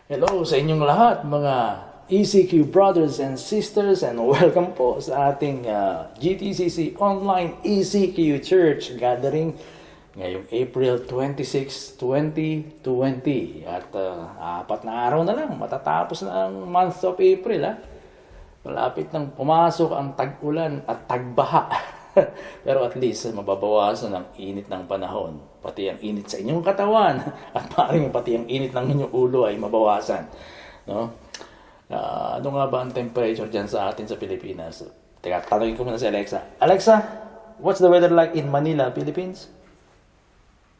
Hello sa inyong lahat mga ECQ brothers and sisters, and welcome po sa ating GTCC Online ECQ Church Gathering ngayong April 26, 2020. At apat na araw na lang, matatapos na ang month of April. Malapit nang pumasok ang tag-ulan at tagbaha. Pero at least mababawasan ang init ng panahon. Pati ang init sa inyong katawan at maaaring pati ang init ng inyong ulo ay mabawasan. No? Ano nga ba ang temperature dyan sa atin sa Pilipinas? Teka, tanongin ko muna si Alexa. Alexa, what's the weather like in Manila, Philippines?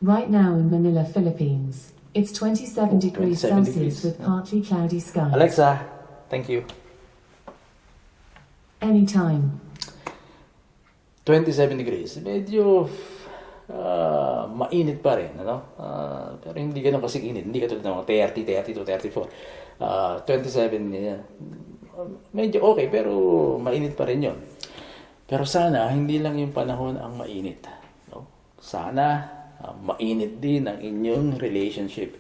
Right now in Manila, Philippines, it's 27 degrees 27 Celsius degrees. with partly cloudy skies. Alexa, thank you. Anytime. 27 degrees. Medyo mainit pa rin, ano? Pero hindi ganoon kasing init. Hindi katulad ng 30, 32, 34. 27, medyo okay, pero mainit pa rin yun. Pero sana, hindi lang yung panahon ang mainit. No? Sana, mainit din ang inyong relationship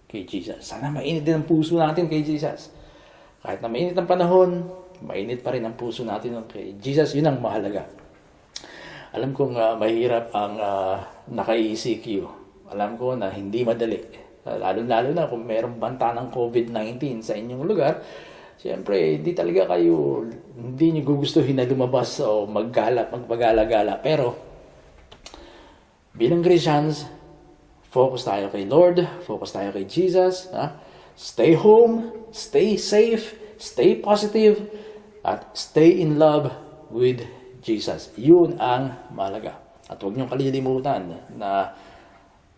kay Jesus. Sana mainit din ang puso natin kay Jesus. Kahit na mainit ang panahon, mainit pa rin ang puso natin kay Jesus. Yun ang mahalaga. Alam kong mahirap ang naka-ECQ. Alam ko na hindi madali. Lalo-lalo na kung mayroong banta ng COVID-19 sa inyong lugar. Siyempre, hindi talaga kayo, hindi nyo gugustuhin na lumabas o magpagala-gala. Pero, bilang Christians, focus tayo kay Lord, focus tayo kay Jesus. Stay home, stay safe, stay positive, at stay in love with Jesus. Yun ang mahalaga. At huwag niyong kalilimutan na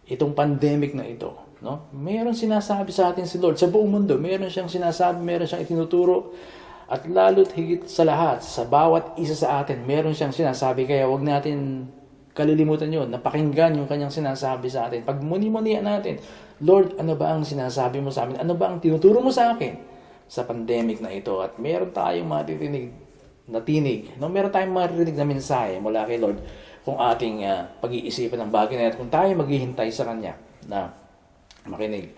itong pandemic na ito, no? Mayroon sinasabi sa atin si Lord sa buong mundo. Mayroon siyang sinasabi, mayroon siyang itinuturo. At lalo't higit sa lahat, sa bawat isa sa atin, mayroon siyang sinasabi. Kaya huwag natin kalilimutan yun. Napakinggan yung kanyang sinasabi sa atin. Pag muni-munian natin, Lord, ano ba ang sinasabi mo sa amin? Ano ba ang tinuturo mo sa akin sa pandemic na ito? At mayroon tayong natinig. No, meron tayong maririnig na mensahe mula kay Lord kung ating pag-iisipan ng bagay na ito, kung tayo maghihintay sa Kanya na makinig.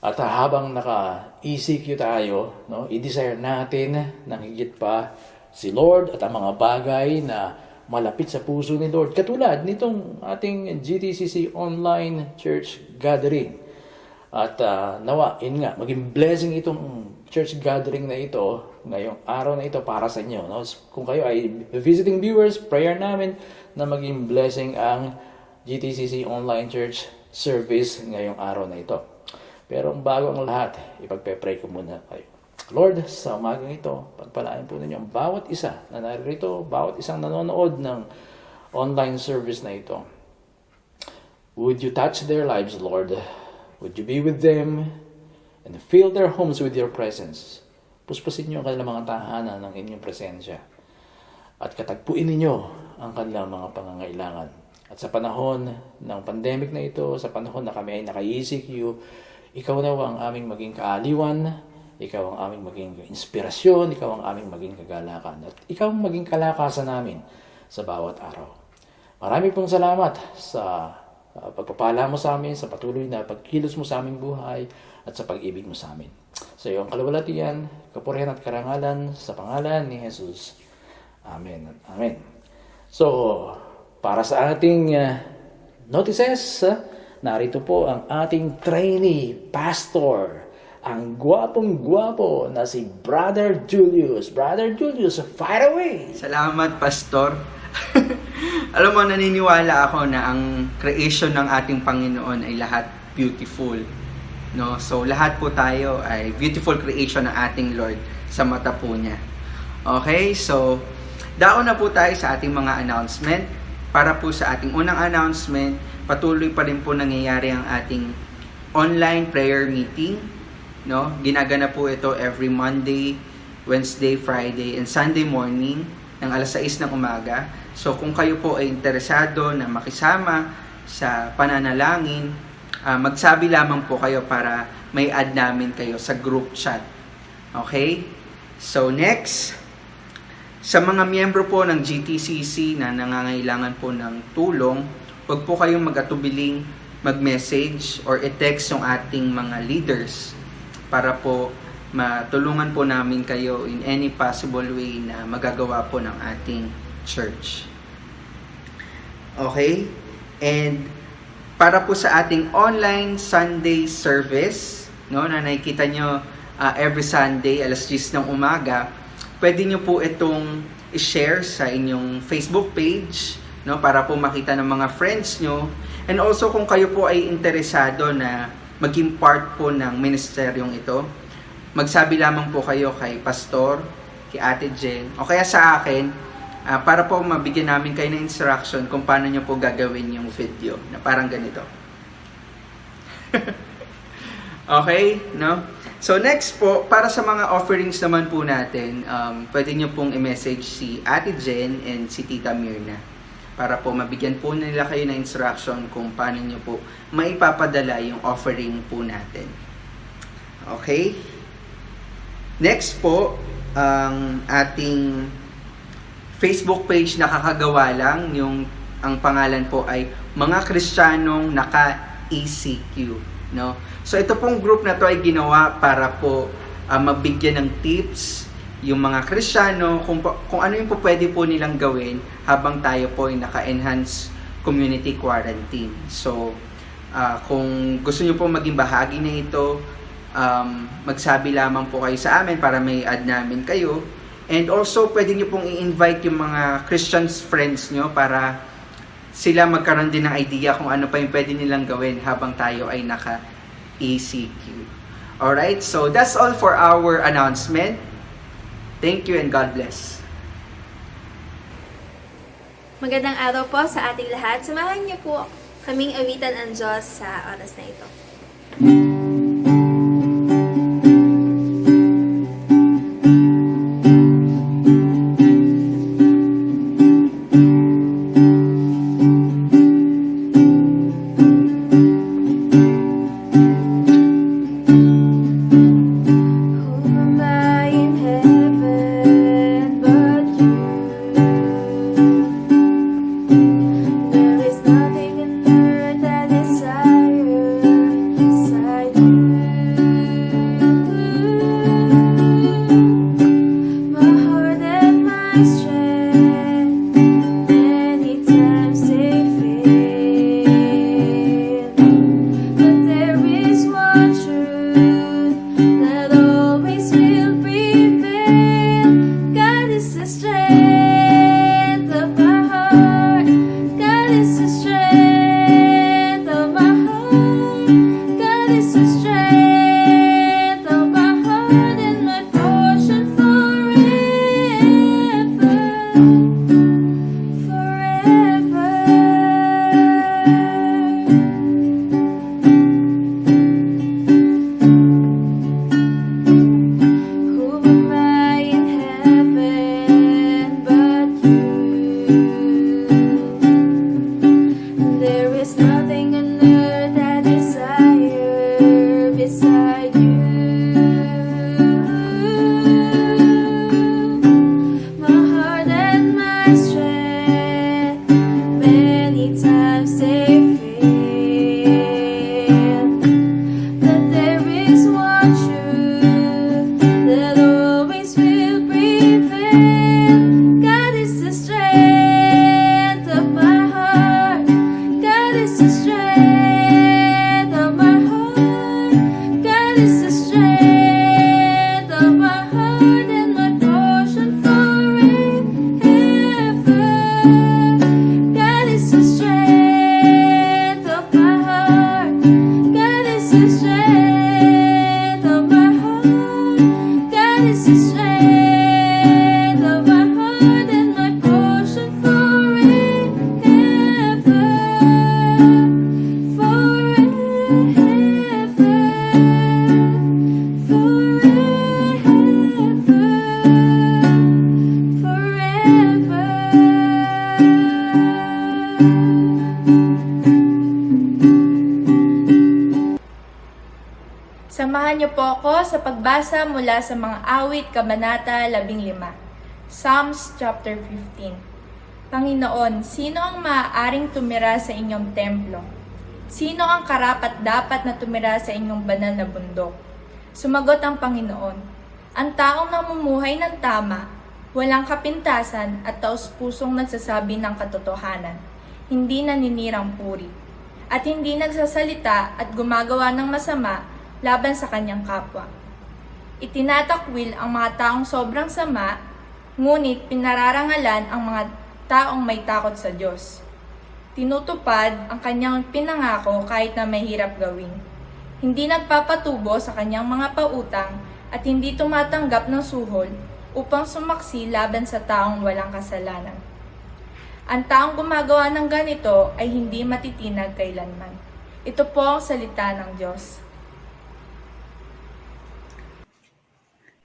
At habang naka-ECQ tayo, no, i-desire natin ng higit pa si Lord at ang mga bagay na malapit sa puso ni Lord. Katulad nitong ating GTCC Online Church Gathering. At nawa, maging blessing itong church gathering na ito, ngayong araw na ito para sa inyo. No? Kung kayo ay visiting viewers, prayer namin na maging blessing ang GTCC Online Church Service ngayong araw na ito. Pero bago ang lahat, ipagpe-pray ko muna kayo. Lord, sa umagang ito, pagpalain po ninyo ang bawat isa na narito, bawat isang nanonood ng online service na ito. Would you touch their lives, Lord? Would you be with them and fill their homes with your presence? Puspusin niyo ang kanilang mga tahanan ng inyong presensya. At katagpuin ninyo ang kanilang mga pangangailangan. At sa panahon ng pandemic na ito, sa panahon na kami ay naka-ECQ, ikaw na ang aming maging kaaliwan, ikaw ang aming maging inspirasyon, ikaw ang aming maging kagalakan, at ikaw ang maging kalakasan namin sa bawat araw. Marami pong salamat sa pagpapala mo sa amin, sa patuloy na pagkilos mo sa aming buhay, at sa pag-ibig mo sa amin. Sa iyong kalawalatian, kapurihan at karangalan, sa pangalan ni Jesus. Amen. Amen. So, para sa ating notices, narito po ang ating trainee pastor, ang gwapong-gwapo na si Brother Julius. Brother Julius, fire away! Salamat, Pastor. Alam mo, naniniwala ako na ang creation ng ating Panginoon ay lahat beautiful. No? So, lahat po tayo ay beautiful creation ng ating Lord sa mata po niya. Okay? So, daon na po tayo sa ating mga announcement. Para po sa ating unang announcement, patuloy pa rin po nangyayari ang ating online prayer meeting. No? Ginagana po ito every Monday, Wednesday, Friday, and Sunday morning ng alas 6 ng umaga. So kung kayo po ay interesado na makisama sa pananalangin, magsabi lamang po kayo para may add namin kayo sa group chat. Okay? So next, sa mga miyembro po ng GTCC na nangangailangan po ng tulong, huwag po kayong mag-atubiling mag-message or i-text yung ating mga leaders para po matulungan po namin kayo in any possible way na magagawa po ng ating church. Okay? And para po sa ating online Sunday service, no, na nakikita nyo every Sunday alas 10 ng umaga, pwede nyo po itong i-share sa inyong Facebook page, no, para po makita ng mga friends nyo. And also kung kayo po ay interesado na maging part po ng ministeryong ito, magsabi lamang po kayo kay Pastor, kay Ate Jen, o kaya sa akin, para po mabigyan namin kayo ng instruction kung paano nyo po gagawin yung video na parang ganito. Okay, no? So next po, para sa mga offerings naman po natin, pwede nyo pong i-message si Ate Jen and si Tita Mirna para po mabigyan po nila kayo ng instruction kung paano nyo po maipapadala yung offering po natin. Okay? Next po, ang ating Facebook page na kakagawa lang, ang pangalan po ay Mga Kristiyanong Naka-ECQ, no? So ito pong group na to ay ginawa para po mabigyan ng tips yung mga Kristiyano kung ano yung po pwede po nilang gawin habang tayo po ay naka-enhance community quarantine. So kung gusto niyo po maging bahagi na ito, magsabi lamang po kayo sa amin para may add namin kayo. And also, pwede nyo pong i-invite yung mga Christian friends nyo para sila magkaroon din ng idea kung ano pa yung pwede nilang gawin habang tayo ay naka-ECQ. Alright, so that's all for our announcement. Thank you and God bless. Magandang araw po sa ating lahat. Samahan niyo po kaming awitan ang Diyos sa oras na ito. Samahan niyo po ako sa pagbasa mula sa mga awit, Kabanata 15. Psalms chapter 15. Panginoon, sino ang maaaring tumira sa inyong templo? Sino ang karapat-dapat na tumira sa inyong banal na bundok? Sumagot ang Panginoon, ang taong namumuhay ng tama, walang kapintasan at taus-pusong nagsasabi ng katotohanan, hindi naninirang puri, at hindi nagsasalita at gumagawa ng masama laban sa kanyang kapwa. Itinatakwil ang mga taong sobrang sama, ngunit pinararangalan ang mga taong may takot sa Diyos. Tinutupad ang kanyang pinangako kahit na mahirap gawin. Hindi nagpapatubo sa kanyang mga pautang at hindi tumatanggap ng suhol upang sumaksi laban sa taong walang kasalanan. Ang taong gumagawa ng ganito ay hindi matitinag kailanman. Ito po ang salita ng Diyos.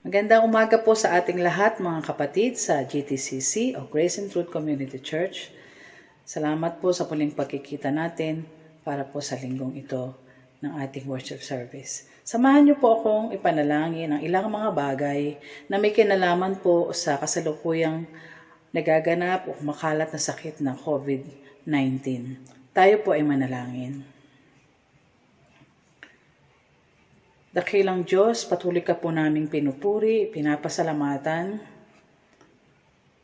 Magandang umaga po sa ating lahat mga kapatid sa GTCC o Grace and Truth Community Church. Salamat po sa muling pagkikita natin para po sa linggong ito ng ating worship service. Samahan niyo po akong ipanalangin ang ilang mga bagay na may kinalaman po sa kasalukuyang nagaganap o makalat na sakit na COVID-19. Tayo po ay manalangin. Dakilang Diyos, patuloy ka po naming pinupuri, pinapasalamatan.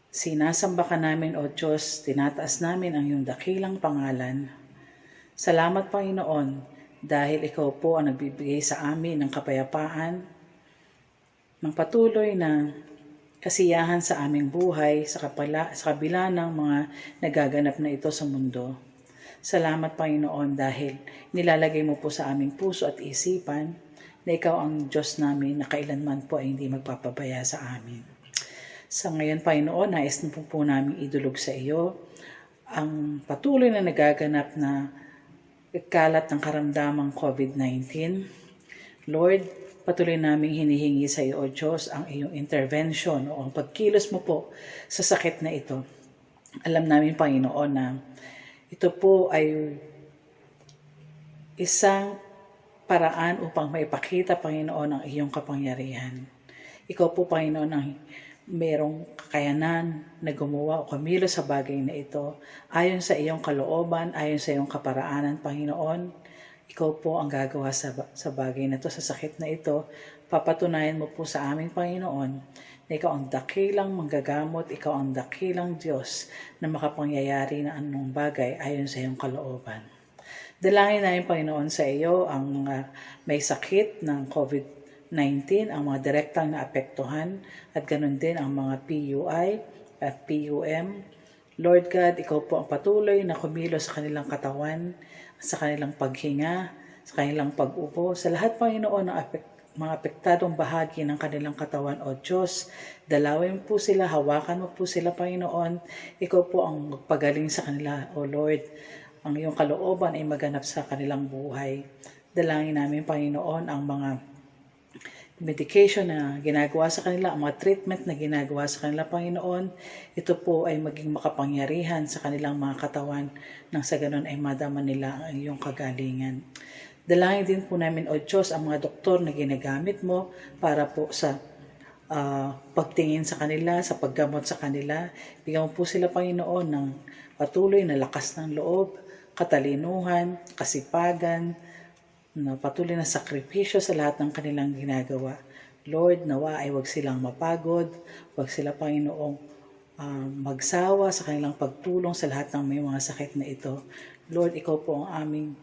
Sinasamba ka namin, O Diyos, tinataas namin ang iyong dakilang pangalan. Salamat, Panginoon, dahil ikaw po ang nagbibigay sa amin ng kapayapaan, ng patuloy na kasiyahan sa aming buhay sa kabila ng mga nagaganap na ito sa mundo. Salamat, Panginoon, dahil nilalagay mo po sa aming puso at isipan na ikaw ang Diyos namin na kailanman po ay hindi magpapabaya sa amin. Sa ngayon, Panginoon, nais na po namin idulog sa iyo ang patuloy na nagaganap na kalat ng karamdamang COVID-19. Lord, patuloy naming hinihingi sa iyo, O Diyos, ang iyong intervention o ang pagkilos mo po sa sakit na ito. Alam namin, Panginoon, na ito po ay isang paraan upang maipakita, Panginoon, ang iyong kapangyarihan. Ikaw po, Panginoon, ang merong kakayanan na gumawa o kumilos sa bagay na ito ayon sa iyong kalooban, ayon sa iyong kaparaanan, Panginoon. Ikaw po ang gagawa sa bagay na ito, sa sakit na ito. Papatunayan mo po sa aming Panginoon na ikaw ang dakilang manggagamot, ikaw ang dakilang Diyos na makapangyayari na anong bagay ayon sa iyong kalooban. Dalangin namin, Panginoon, sa iyo ang may sakit ng COVID-19, ang mga direktang naapektuhan at ganun din ang mga PUI at PUM. Lord God, ikaw po ang patuloy na kumilos sa kanilang katawan, sa kanilang paghinga, sa kanilang pag-upo, sa lahat, Panginoon, ng mga apektadong bahagi ng kanilang katawan, O Diyos. Dalawin po sila, hawakan mo po sila, Panginoon. Ikaw po ang magpagaling sa kanila, O Lord. Ang iyong kalooban ay maganap sa kanilang buhay. Dalangin namin, Panginoon, ang mga medication na ginagawa sa kanila, ang mga treatment na ginagawa sa kanila, Panginoon, ito po ay maging makapangyarihan sa kanilang mga katawan nang sa ganun ay madama nila ang iyong kagalingan. Dalangin din po namin, O Diyos, ang mga doktor na ginagamit mo para po sa pagtingin sa kanila, sa paggamot sa kanila. Bigyan mo po sila, Panginoon, ng patuloy na lakas ng loob, katalinuhan, kasipagan, na patuloy na sakripisyo sa lahat ng kanilang ginagawa. Lord, nawa ay wag silang mapagod, wag sila, Panginoong magsawa sa kanilang pagtulong sa lahat ng may mga sakit na ito. Lord, ikaw po ang aming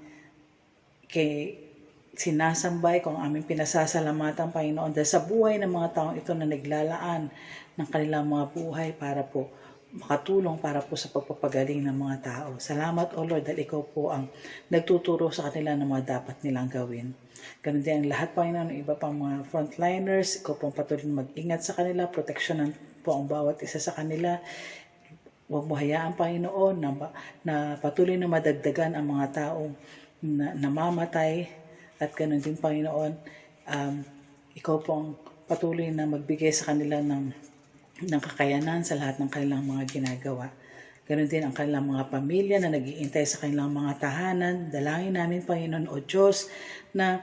sinasambay, kung aming pinasasalamatan, Panginoon, dahil sa buhay ng mga taong ito na naglalaan ng kanilang mga buhay para po makatulong para po sa pagpapagaling ng mga tao. Salamat, O Lord, dahil ikaw po ang nagtuturo sa kanila ng mga dapat nilang gawin. Ganun din ang lahat, Panginoon, ng iba pang mga frontliners. Ikaw po ang patuloy na mag-ingat sa kanila, proteksyonan po ang bawat isa sa kanila. Huwag mo hayaan, Panginoon, na patuloy na madagdagan ang mga taong namamatay. At ganun din, Panginoon, ikaw po ang patuloy na magbigay sa kanila ng kakayanan sa lahat ng kanilang mga ginagawa. Ganon din ang kanilang mga pamilya na nag-iintay sa kanilang mga tahanan. Dalangin namin, Panginoon, O Diyos, na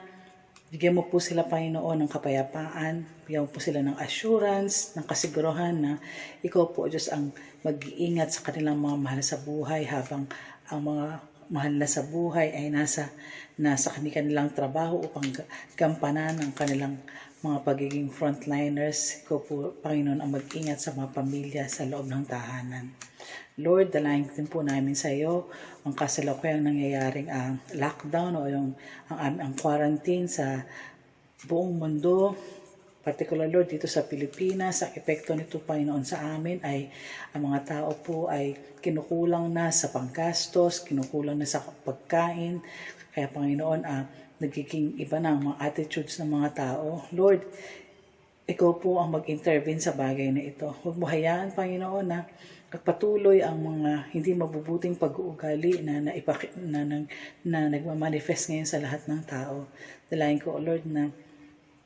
bigyan mo po sila, Panginoon, ng kapayapaan. Bigyan mo po sila ng assurance, ng kasiguruhan na ikaw po, O Diyos, ang mag-iingat sa kanilang mga mahal sa buhay habang ang mga mahal na sa buhay ay nasa kanilang trabaho upang gampanan ang kanilang mga pagiging frontliners. Ikaw po, Panginoon, ang mag-ingat sa mga pamilya sa loob ng tahanan. Lord, dalangin din po namin sa iyo ang kasalukuyang nangyayaring ang lockdown o ang quarantine sa buong mundo. Particular, Lord, dito sa Pilipinas, ang epekto nito, Panginoon, sa amin ay ang mga tao po ay kinukulang na sa panggastos, kinukulang na sa pagkain. Kaya, Panginoon, nagiging iba na ang mga attitudes ng mga tao. Lord, ikaw po ang mag-intervene sa bagay na ito. Huwag mo hayaan, Panginoon, na patuloy ang mga hindi mabubuting pag-uugali na nagmamanifest ngayon sa lahat ng tao. Dalayan ko, Lord, na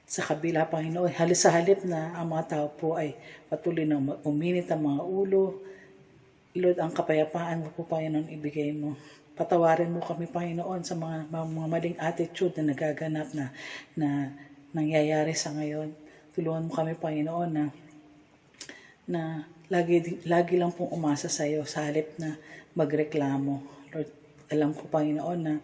sa kabila, Panginoon, sa halip na ang mga tao po ay patuloy na uminit ang mga ulo. Lord, ang kapayapaan mo po, Panginoon, ibigay mo. Patawarin mo kami, Panginoon, sa mga maling attitude na nagaganap na nangyayari sa ngayon. Tulungan mo kami, Panginoon, na lagi lang pong umasa sa iyo sa halip na magreklamo. Lord, alam ko, Panginoon, na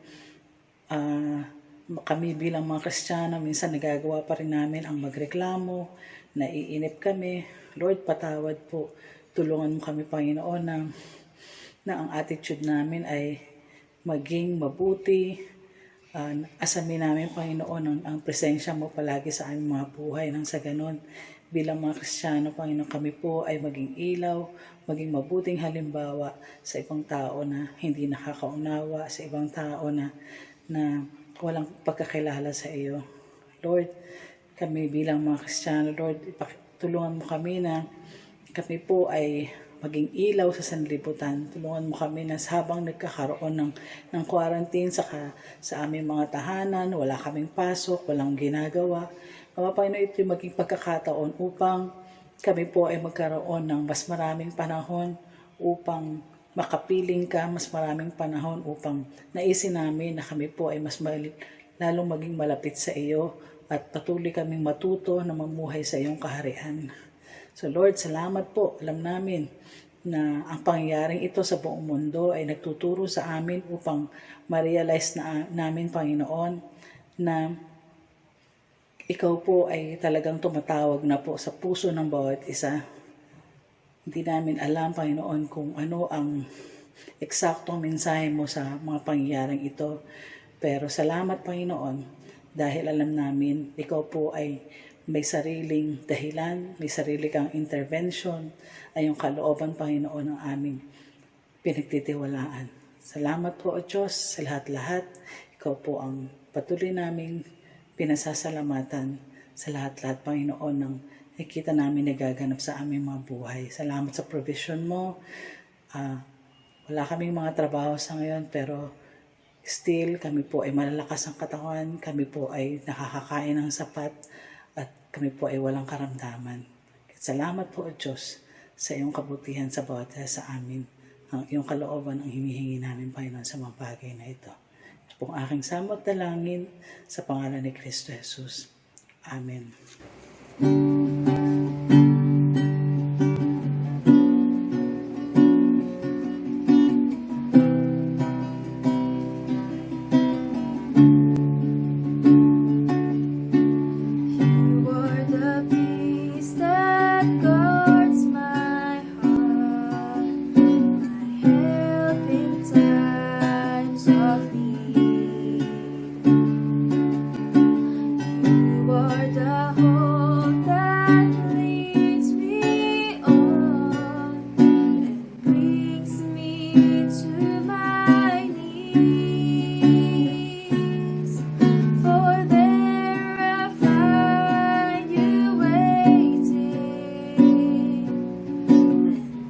kami bilang mga Kristiyano, minsan nagagawa pa rin namin ang magreklamo, naiinip kami. Lord, patawad po. Tulungan mo kami, Panginoon, na ang attitude namin ay maging mabuti. Asamin namin, Panginoon, ang presensya mo palagi sa aming mga buhay. Nang sa ganon, bilang mga Kristiyano, Panginoon, kami po ay maging ilaw, maging mabuting halimbawa sa ibang tao na hindi nakakaunawa, sa ibang tao na walang pagkakilala sa iyo. Lord, kami bilang mga Kristiyano, Lord, tulungan mo kami na kami po ay maging ilaw sa sanlibutan. Tulungan mo kami na habang nagkakaroon ng quarantine sa aming mga tahanan, wala kaming pasok, walang ginagawa. Panginoon, ito yung maging pagkakataon upang kami po ay magkaroon ng mas maraming panahon upang makapiling ka, mas maraming panahon upang naisin namin na kami po ay lalong maging malapit sa iyo at patuloy kaming matuto na mamuhay sa iyong kaharian. So Lord, salamat po. Alam namin na ang pangyayaring ito sa buong mundo ay nagtuturo sa amin upang ma-realize namin, Panginoon, na ikaw po ay talagang tumatawag na po sa puso ng bawat isa. Hindi namin alam, Panginoon, kung ano ang eksaktong mensahe mo sa mga pangyayaring ito. Pero salamat, Panginoon, dahil alam namin, ikaw po ay may sariling dahilan, may sarili kang intervention, ay yung kalooban, Panginoon, ng aming pinagtitiwalaan. Salamat po, O Diyos, sa lahat-lahat. Ikaw po ang patuloy naming pinasasalamatan sa lahat-lahat, Panginoon, ng nakikita namin nagaganap sa aming mga buhay. Salamat sa provision mo. Wala kaming mga trabaho sa ngayon, pero still, kami po ay malalakas ang katawan, kami po ay nakakakain ng sapat, at kami po ay walang karamdaman. Salamat po, O Diyos, sa iyong kabutihan sa bawat sa amin. Ang iyong kalooban ang hinihingi namin, Panginoon, sa mga bagay na ito. Ito pong aking samot dalangin sa pangalan ni Kristo Jesus. Amen.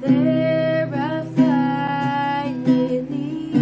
There I find relief.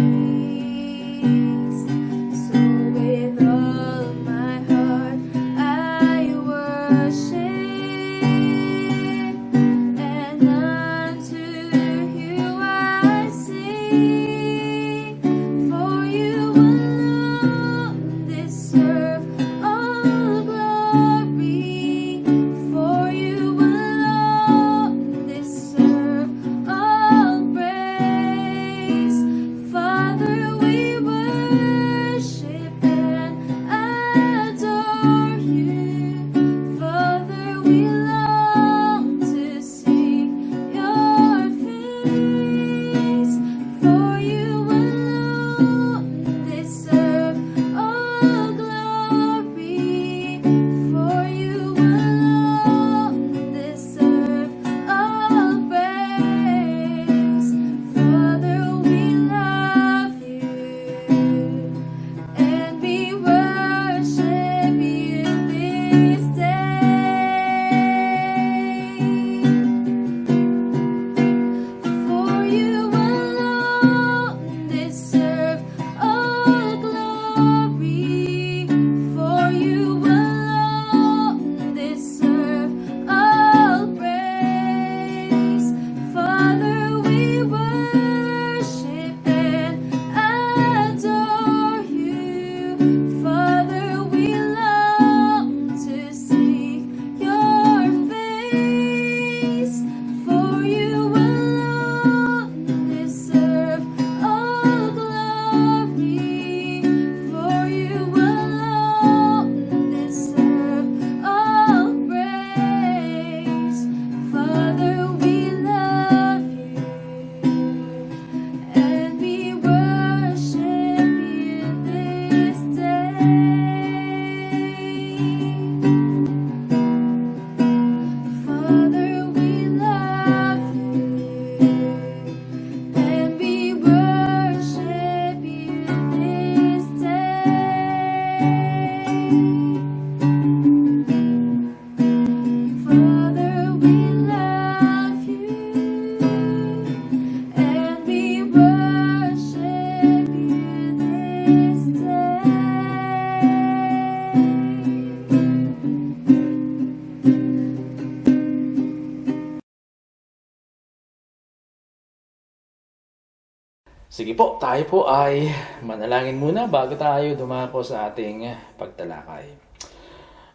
Sige po, tayo po ay manalangin muna bago tayo dumako sa ating pagtalakay.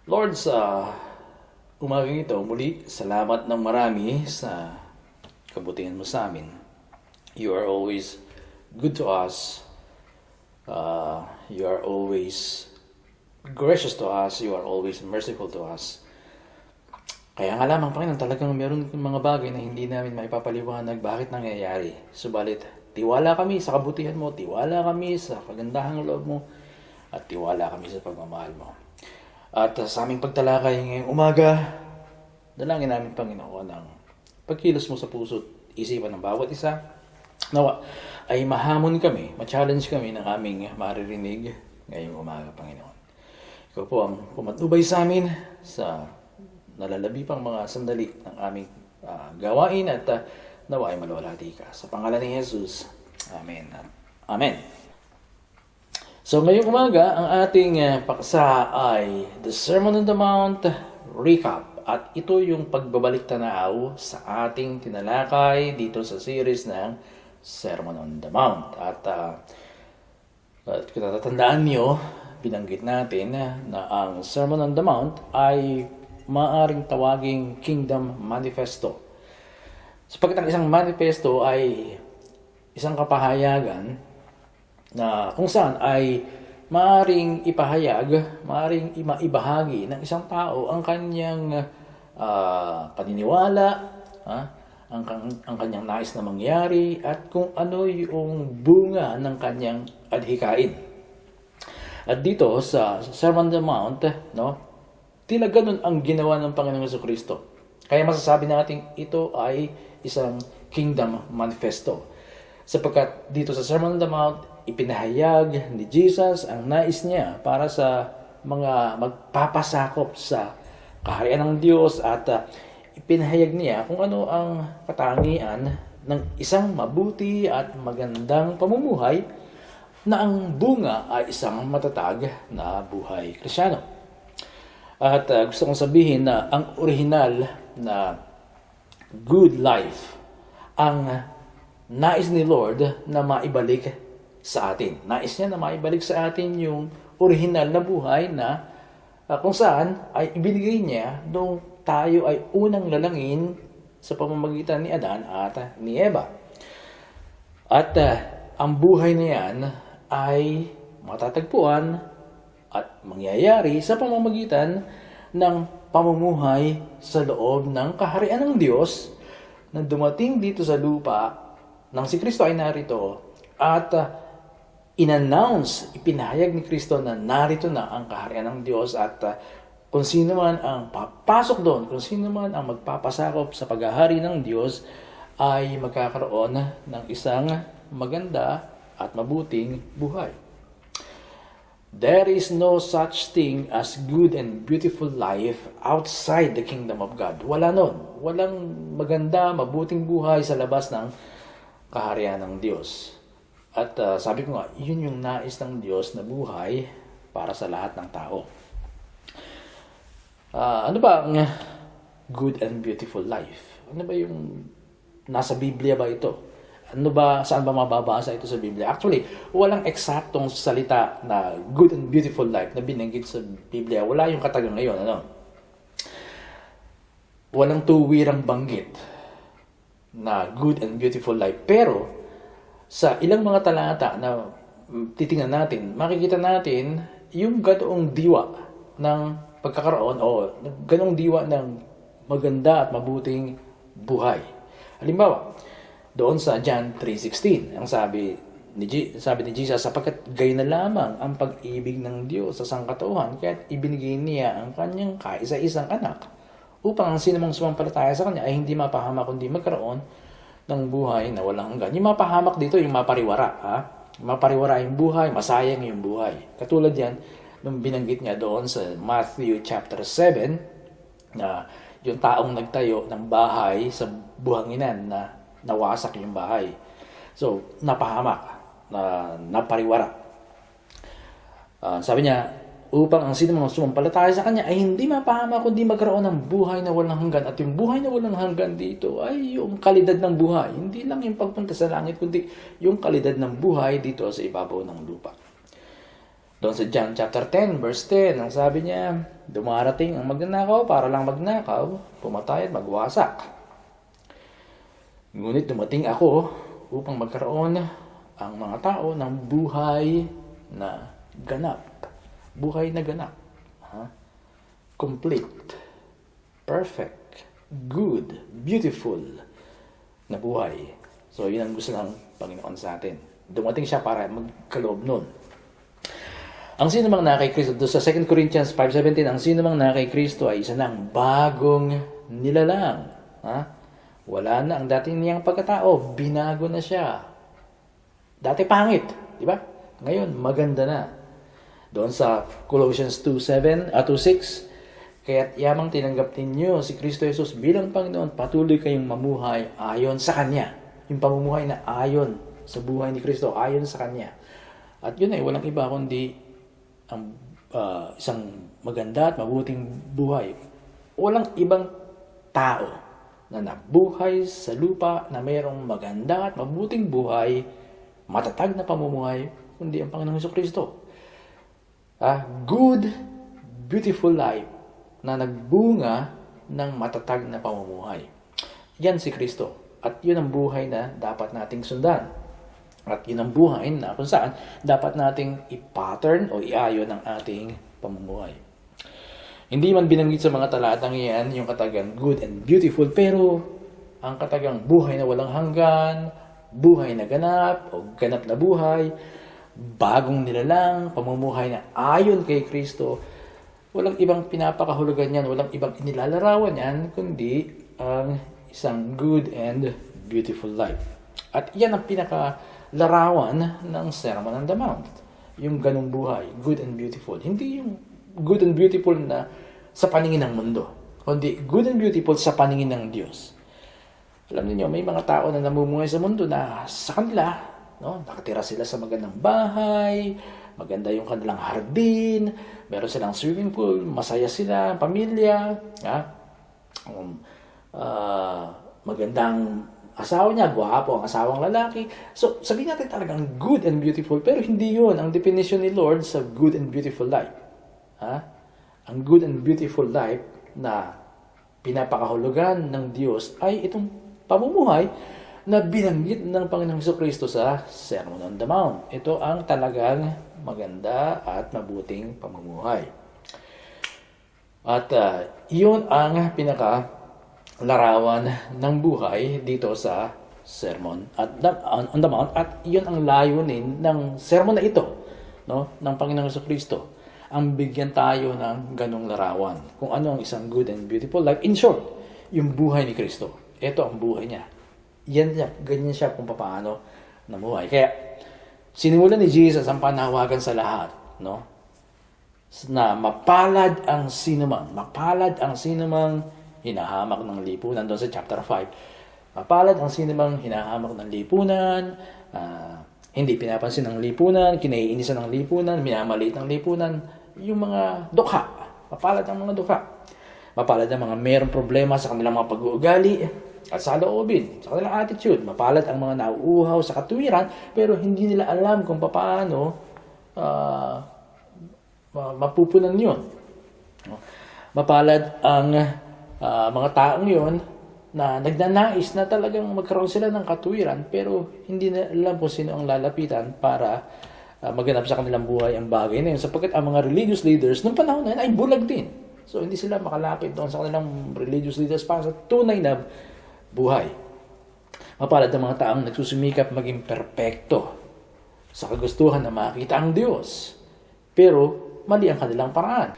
Lord, sa umagang ito, muli, salamat ng marami sa kabutihan mo sa amin. You are always good to us. You are always gracious to us. You are always merciful to us. Kaya nga lamang, Panginoon, talagang meron mga bagay na hindi namin maipapaliwanag bakit nangyayari. Subalit, tiwala kami sa kabutihan mo, tiwala kami sa kagandahang loob mo, at tiwala kami sa pagmamahal mo. At sa aming pagtalakay ngayong umaga, dalangin namin, Panginoon, ang pagkilos mo sa puso't isipan ng bawat isa. Nawa ay mahamon kami, ma-challenge kami ng aming maririnig ngayong umaga, Panginoon. Ikaw po ang pumatnubay sa amin sa nalalabi pang mga sandali ng aming gawain at nawa ay malwalhati ka. Sa pangalan ni Jesus, Amen. Amen. So ngayong umaga, ang ating paksa ay The Sermon on the Mount Recap. At ito yung pagbabalik tanaw sa ating tinalakay dito sa series ng Sermon on the Mount. At kung natatandaan nyo, binanggit natin na ang Sermon on the Mount ay maaring tawaging Kingdom Manifesto. Sapagkat ang isang manifesto ay isang kapahayagan na kung saan ay maaring ipahayag, maaring maibahagi ng isang tao ang kanyang paniniwala, ang kanyang nais na mangyari, at kung ano yung bunga ng kanyang adhikain. At dito sa Sermon on the Mount, tila ganun ang ginawa ng Panginoong Jesucristo. Kaya masasabi natin ito ay isang Kingdom Manifesto. Sapagkat dito sa Sermon on the Mount, ipinahayag ni Jesus ang nais niya para sa mga magpapasakop sa kaharian ng Diyos at ipinahayag niya kung ano ang katangian ng isang mabuti at magandang pamumuhay na ang bunga ay isang matatag na buhay Kristiyano. At gusto kong sabihin na ang orihinal na good life ang nais ni Lord na maibalik sa atin. Nais niya na maibalik sa atin yung orihinal na buhay na kung saan ay ibinigay niya nung tayo ay unang lalangin sa pamamagitan ni Adan at ni Eva. At ang buhay na yan ay matatagpuan at mangyayari sa pamamagitan ng pamumuhay sa loob ng kaharian ng Diyos na dumating dito sa lupa nang si Kristo ay narito at in-announce, ipinahayag ni Kristo na narito na ang kaharian ng Diyos at kung sino man ang papasok doon, kung sino man ang magpapasakop sa paghahari ng Diyos ay magkakaroon ng isang maganda at mabuting buhay. There is no such thing as good and beautiful life outside the kingdom of God. Wala nun. Walang maganda, mabuting buhay sa labas ng kaharian ng Diyos. At sabi ko nga, yun yung nais ng Diyos na buhay para sa lahat ng tao. Ano ba ang good and beautiful life? Ano ba yung nasa Biblia ba ito? Ano ba, saan ba mababasa ito sa Biblia? Actually, walang eksaktong salita na good and beautiful life na binanggit sa Biblia. Wala yung katagang ngayon, Walang tuwirang banggit na good and beautiful life. Pero, sa ilang mga talata na titingnan natin, makikita natin yung ganoong diwa ng pagkakaroon o ganoong diwa ng maganda at mabuting buhay. Halimbawa, doon sa John 3:16, ang sabi ni Jesus, sapagkat gayon na lamang ang pag-ibig ng Diyos sa sangkatauhan, kaya't ibinigay niya ang kanyang kaisa-isang anak, upang ang sinumang sumampalataya sa kanya ay hindi mapahamak kundi magkaroon ng buhay na walang hanggan. Yung mapahamak dito, yung mapariwara. Mapariwara yung buhay, masayang yung buhay. Katulad yan, nung binanggit niya doon sa Matthew chapter 7, na yung taong nagtayo ng bahay sa buhanginan na nawasak yung bahay. So, napahamak, napariwara. Sabi niya, upang ang sinumang sumampalataya sa Kanya ay hindi mapahama kundi magkaroon ng buhay na walang hanggan. At yung buhay na walang hanggan dito ay yung kalidad ng buhay. Hindi lang yung pagpunta sa langit, kundi yung kalidad ng buhay dito sa ibabaw ng lupa. Doon sa John chapter 10, verse 10, ang sabi niya, dumarating ang magnanakaw para lang magnakaw, pumatay at magwasak. Ngunit dumating ako upang magkaroon ang mga tao ng buhay na ganap. Buhay na ganap. Complete, perfect, good, beautiful na buhay. So, yun ang gusto ng Panginoon sa atin. Dumating siya para magkaloob nun. Ang sino mang na kay Kristo, sa 2 Corinthians 5:17, ang sino mang na kay Kristo ay isa ng bagong nilalang. Wala na ang dati niyang pagkatao, binago na siya. Dati pangit, di ba? Ngayon, maganda na. Doon sa Colossians 2:6, kaya't yamang tinanggap ninyo si Kristo Jesus bilang Panginoon, patuloy kayong mamuhay ayon sa Kanya. Yung pamumuhay na ayon sa buhay ni Kristo, ayon sa Kanya. At yun ay walang iba kundi ang isang maganda at mabuting buhay. Walang ibang tao na nabuhay sa lupa na mayroong maganda at mabuting buhay, matatag na pamumuhay, kundi ang Panginoong Jesucristo. Good, beautiful life na nagbunga ng matatag na pamumuhay. Yan si Kristo. At yun ang buhay na dapat nating sundan. At yun ang buhay na kung saan dapat nating i-pattern o iayon ang ating pamumuhay. Hindi man binanggit sa mga talatang iyan yung katagang good and beautiful, pero ang katagang buhay na walang hanggan, buhay na ganap o ganap na buhay, bagong nilalang, pamumuhay na ayon kay Kristo, walang ibang pinapakahulugan yan, walang ibang inilalarawan yan, kundi ang isang good and beautiful life. At yan ang pinakalarawan ng Sermon on the Mount. Yung ganung buhay, good and beautiful. Hindi yung good and beautiful na sa paningin ng mundo, kundi good and beautiful sa paningin ng Diyos. Alam niyo, may mga tao na namumuhay sa mundo na sa kanila, nakatira sila sa magandang bahay, maganda yung kanilang hardin, meron silang swimming pool, masaya sila, pamilya, magandang asawa niya, gwapo ang asawang lalaki. So, sabihin natin talagang good and beautiful, pero hindi yun ang definition ni Lord sa good and beautiful life. Ang good and beautiful life na pinapakahulugan ng Diyos ay itong pamumuhay na binanggit ng Panginoong Jesucristo sa Sermon on the Mount. Ito ang talagang maganda at mabuting pamumuhay. At iyon ang pinaka-larawan ng buhay dito sa Sermon on the Mount. At iyon ang layunin ng sermon na ito, ng Panginoong Jesucristo. Ang bigyan tayo ng ganong larawan. Kung ano ang isang good and beautiful life. In short, yung buhay ni Kristo. Ito ang buhay niya. Ganyan siya kung paano namuhay. Kaya, sinimulan ni Jesus ang panawagan sa lahat, na mapalad ang sinumang hinahamak ng lipunan. Doon sa chapter 5, mapalad ang sinumang hinahamak ng lipunan, hindi pinapansin ng lipunan, kinaiinisan ng lipunan, minamaliit ng lipunan, yung mga dukha. Mapalad ang mga dukha. Mapalad ang mga mayroong problema sa kanilang mga pag-uugali at sa loobin, sa kanilang attitude. Mapalad ang mga nauuhaw sa katuwiran pero hindi nila alam kung paano mapupunan yun. Mapalad ang mga taong yun na nagnanais na talagang magkaroon sila ng katuwiran pero hindi na alam kung sino ang lalapitan para maganap sa kanilang buhay ang bagay na yun, sapagkat ang mga religious leaders noong panahon na yun ay bulag din. So, hindi sila makalapit doon sa kanilang religious leaders para sa tunay na buhay. Mapalad ang mga taong nagsusumikap maging perpekto sa kagustuhan na makita ang Diyos. Pero, mali ang kanilang paraan.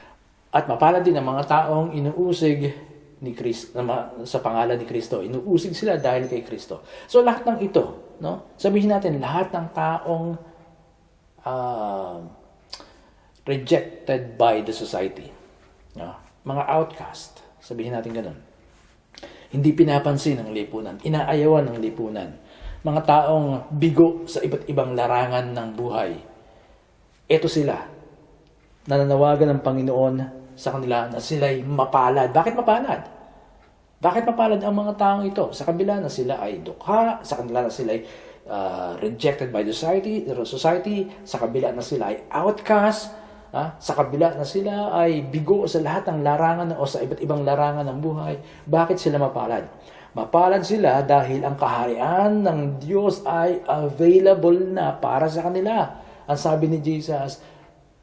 At mapalad din ang mga taong inuusig ni Kristo, sa pangalan ni Kristo. Inuusig sila dahil kay Kristo. So, lahat ng ito, sabihin natin, lahat ng taong rejected by the society. Mga outcast, sabihin natin ganun. Hindi pinapansin ng lipunan, inaayawan ng lipunan. Mga taong bigo sa iba't ibang larangan ng buhay. Ito sila. nananawagan ng Panginoon sa kanila na sila'y mapalad. Bakit mapalad? Bakit mapalad ang mga taong ito? Sa kabila na sila ay dukha, sa kabila na sila ay rejected by the society, sa kabila na sila ay outcast, sa kabila na sila ay bigo sa lahat ng larangan o sa iba't ibang larangan ng buhay. Bakit sila mapalad? Mapalad sila dahil ang kaharian ng Diyos ay available na para sa kanila. Ang sabi ni Jesus,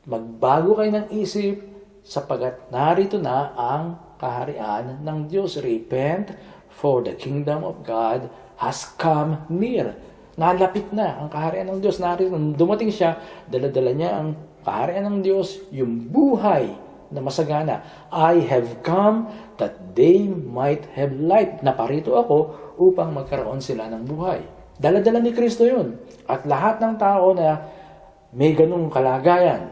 magbago kayo ng isip sapagat narito na ang kaharian ng Diyos. Repent, for the kingdom of God has come near. Nalapit na ang kaharian ng Diyos. Narito, dumating siya, dala-dala niya ang kaharian ng Diyos, yung buhay na masagana. I have come that they might have life. Naparito ako upang magkaroon sila ng buhay. Dala-dala ni Kristo yun. At lahat ng tao na may ganung kalagayan,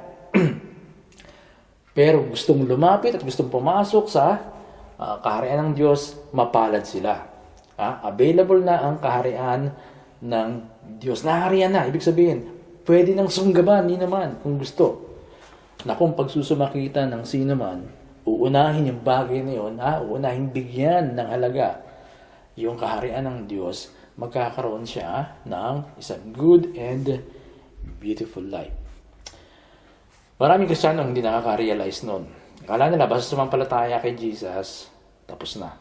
pero gustong lumapit at gustong pumasok sa kaharian ng Diyos, mapalad sila. Available na ang kaharian ng Diyos. Naharian na. Ibig sabihin, pwede nang sunggaban ni naman kung gusto. Na kung pagsusumakita ng sino man, uunahin yung bagay na yun, uunahin bigyan ng halaga yung kaharian ng Diyos, magkakaroon siya ng isang good and beautiful life. Maraming Kristiyano hindi nakaka-realize nun. Akala nila, basta sumampalataya kay Jesus, tapos na.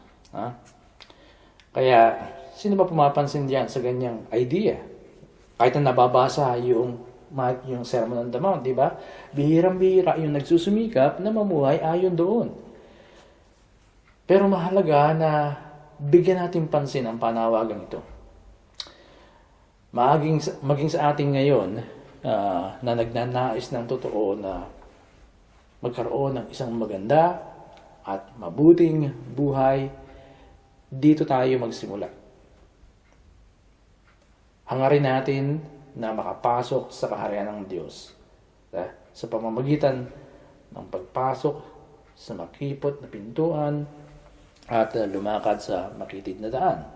Kaya, sino ba pumapansin diyan sa ganyang idea? Kahit na nababasa yung Sermon on the Mount, di ba? Bihirang-bihira yung nagsusumikap na mamuhay ayon doon. Pero mahalaga na bigyan natin pansin ang panawagan ito. Maging sa atin ngayon na nagnanais ng totoo na magkaroon ng isang maganda at mabuting buhay, dito tayo magsimula. Hangarin natin na makapasok sa kaharian ng Diyos sa pamamagitan ng pagpasok sa makipot na pintuan at lumakad sa makitid na daan.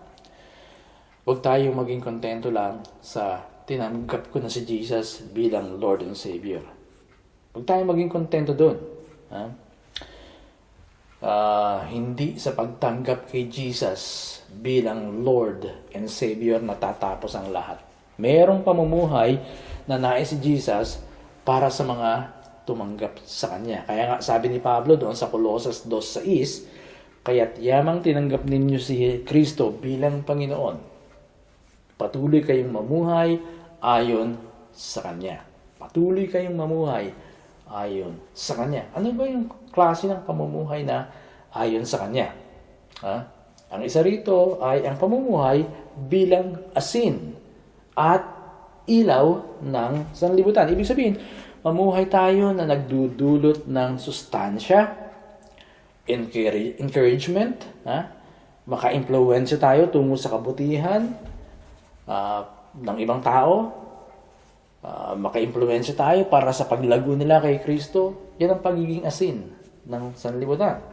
Huwag tayong maging kontento lang sa tinanggap ko na si Jesus bilang Lord and Savior. Huwag tayong maging kontento doon. Hindi sa pagtanggap kay Jesus bilang Lord and Savior natatapos ang lahat. Mayroong pamumuhay na nais si Jesus para sa mga tumanggap sa Kanya. Kaya nga sabi ni Pablo doon sa Colossus 2:6, kaya't yamang tinanggap ninyo si Kristo bilang Panginoon, patuloy kayong mamuhay ayon sa Kanya. Patuloy kayong mamuhay ayon sa Kanya. Ano ba yung klase ng pamumuhay na ayon sa Kanya? Ang isa rito ay ang pamumuhay bilang asin at ilaw ng sanlibutan. Ibig sabihin, mamuhay tayo na nagdudulot ng sustansya, encouragement, maka-impluwensya tayo tungo sa kabutihan ng ibang tao, maka-impluwensya tayo para sa paglago nila kay Kristo. Yan ang pagiging asin ng sanlibutan.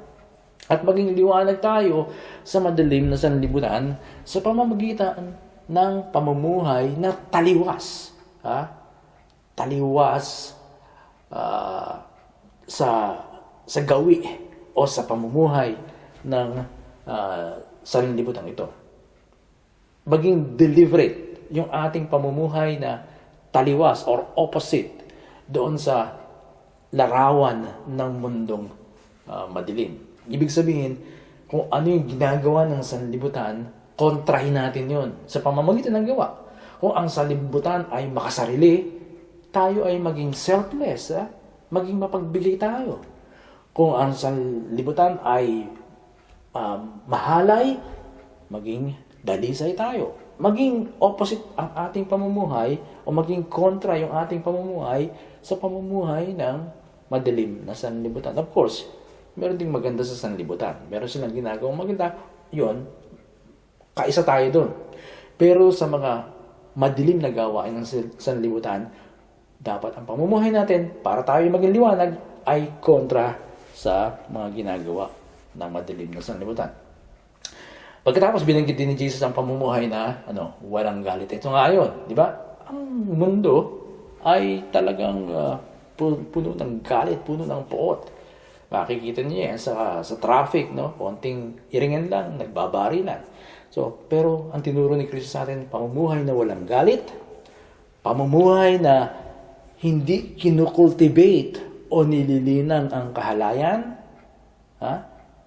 At maging liwanag tayo sa madilim na sanlibutan sa pamamagitan ng pamumuhay na taliwas. Taliwas sa gawi o sa pamumuhay ng sanlibutan ito. Maging deliberate yung ating pamumuhay na taliwas or opposite doon sa larawan ng mundong madilim. Ibig sabihin, kung ano yung ginagawa ng sanlibutan, kontrahin natin yon sa pamamagitan ng gawa. Kung ang sanlibutan ay makasarili, tayo ay maging selfless, maging mapagbigay tayo. Kung ang sanlibutan ay mahalay, maging dalisay tayo. Maging opposite ang ating pamumuhay o maging kontra yung ating pamumuhay sa pamumuhay ng madilim na sanlibutan. Of course, meron ding maganda sa sanlibutan. Meron silang ginagawang maganda, yon, kaisa tayo doon. Pero sa mga madilim na gawain ng sanlibutan, dapat ang pamumuhay natin para tayo maging liwanag ay kontra sa mga ginagawa ng madilim na sanlibutan. Pagkatapos binanggit din ni Jesus ang pamumuhay na walang galit. Ito nga yun, di ba? Ang mundo ay talagang puno ng galit, puno ng poot. Makikita niyo yan sa traffic, no? Konting iringan lang, nagbabarilan. So, pero ang tinuro ni Kristo sa atin, pamumuhay na walang galit, pamumuhay na hindi kinukultivate o nililinang ang kahalayan,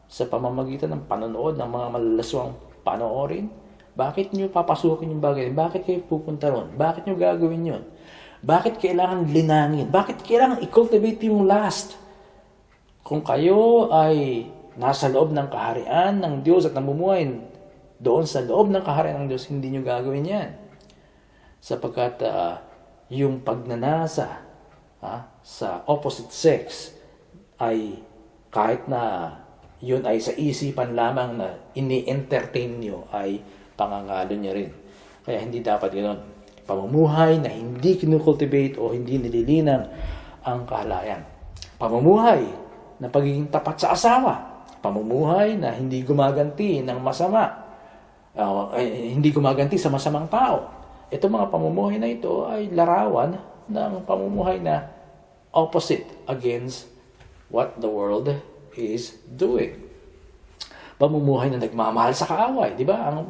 sa pamamagitan ng panonood ng mga malalaswang panoorin. Bakit nyo papasukin yung bagay? Bakit kayo pupunta ron? Bakit nyo gagawin yun? Bakit kailangan linangin? Bakit kailangan i-cultivate yung lust? Kung kayo ay nasa loob ng kaharian ng Diyos at namumuhay doon sa loob ng kaharian ng Diyos, hindi nyo gagawin yan. Sapagkat yung pagnanasa sa opposite sex ay kahit na yun ay sa isipan lamang na ini-entertain nyo, ay pangangalo niya rin. Kaya hindi dapat ganoon. Pamumuhay na hindi kinukultivate o hindi nililinang ang kahalayan. Pamumuhay na pagiging tapat sa asawa. Pamumuhay na hindi gumaganti ng masama. Hindi gumaganti sa masamang tao. Ito mga pamumuhay na ito ay larawan ng pamumuhay na opposite against what the world is doing. Pamumuhay na nagmamahal sa kaaway, di ba? Ang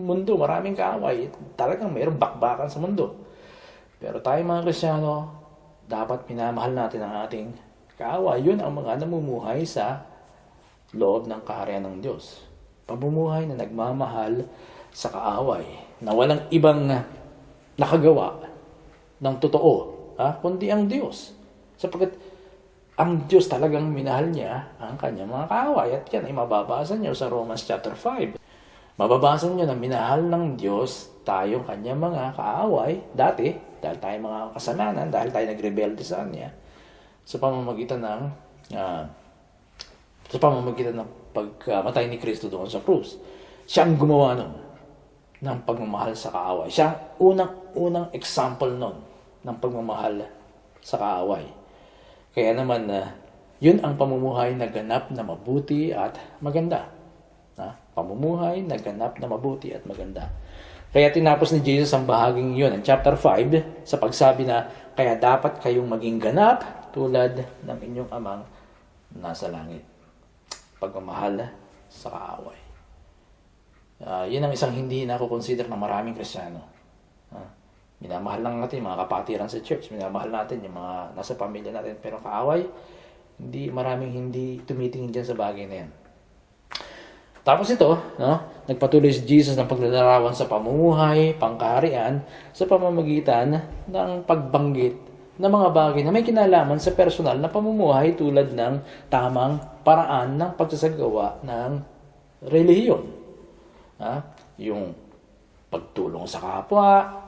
mundo, maraming kaaway. Talagang mayroong bakbakan sa mundo. Pero tayo mga Kristiyano, dapat minamahal natin ang ating kaaway. Yun ang mga namumuhay sa loob ng kaharian ng Diyos. Pamumuhay na nagmamahal sa kaaway, na walang ibang nakagawa ng totoo, kundi ang Diyos. Sapagkat ang Diyos talagang minahal niya ang kanyang mga kaaway. At yan ay mababasa niyo sa Romans chapter 5. Mababasa niyo na minahal ng Diyos tayong kanyang mga kaaway dati, dahil tayo mga kasalanan, dahil tayo nagrebelde sa Kanya, sa pamamagitan ng pagkamatay ni Kristo doon sa krus. Siya ang gumawa nun ng pagmamahal sa kaaway. Siya ang unang example nun ng pagmamahal sa kaaway. Kaya naman, yun ang pamumuhay na ganap na mabuti at maganda. Pamumuhay na ganap na mabuti at maganda. Kaya tinapos ni Jesus ang bahaging yun, ang chapter 5, sa pagsabi na, kaya dapat kayong maging ganap tulad ng inyong amang nasa langit. Pagmamahal sa kaaway. Yun ang isang hindi nakukonsider ng maraming Kristiyano. Minamahal lang natin yung mga kapatiran sa church. Minamahal natin yung mga nasa pamilya natin. Pero kaaway, maraming hindi tumitingin dyan sa bagay na yan. Tapos ito, nagpatuloy si Jesus ng paglalarawan sa pamumuhay, pangkaharian, sa pamamagitan ng pagbanggit ng mga bagay na may kinalaman sa personal na pamumuhay tulad ng tamang paraan ng pagsasagawa ng relihiyon. Yung pagtulong sa kapwa,